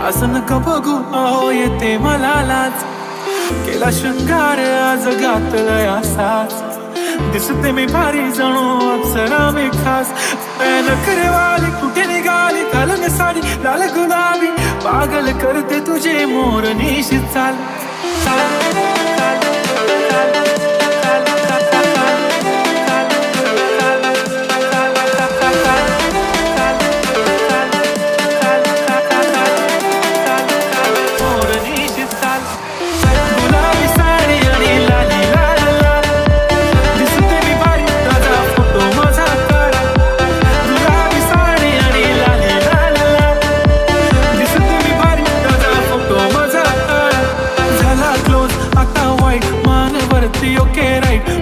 असं नका बघू अहो येते मला लाज. केला शृंगार आज घातलाय असाच. दिसते मी भारी जणू अप्सरा मी खास. नखरेवाली कुठे निघाली घालून साडी लाल गुलाबी. पागल करते तुझे मोर निशी चाल.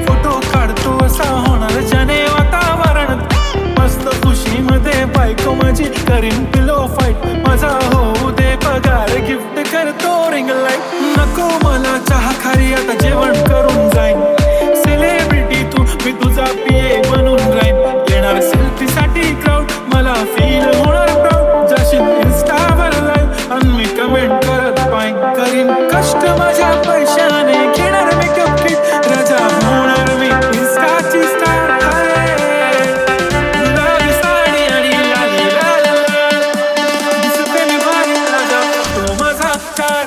फोटो काढतो असा होणार जने वातावरण. मस्त खुशी मध्ये बायको माझी करीन पिलो फाईट. माझा होऊ दे पगार गिफ्ट करतो रिंग लाईट. नको मला चहा खारी आता जेवण करून जाईन. सेलिब्रिटी तू मी तुझा पिये बनून राहीन. येणार सेल्फी साठी क्राऊड मला फील होणार प्राऊड. जाशील इन्स्टावर लाईव्ह आणि मी कमेंट करत पाईन. करीन कष्ट माझ्या पैशाने घेणार मेकअप किट. राजा होणार मी इन्स्टाची स्टार. गुलाबी साडी आणि लाली लाल लाल. दिसते मी भारी राजा तो माझा स्टार.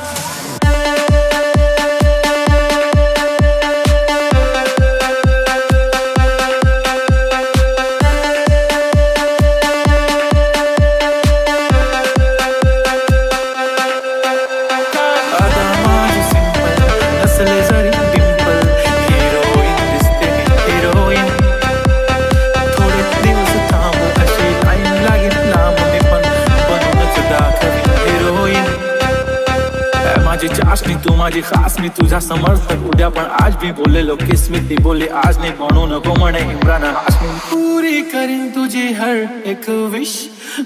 माझी चाशनी तू माझी खास. मी तुझा समर्थक उद्या पण आज मी बोललेलो किस मी ती बोलली आज नाही. म्हणू नको म्हणे इम्रान हाशमी. पुरी करीन तुझी हर एक विश.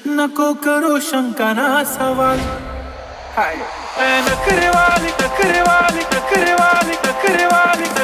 नको करो शंका ना सवाल. हाय नखरेवाली नखरेवाली नखरेवाली नखरेवाली.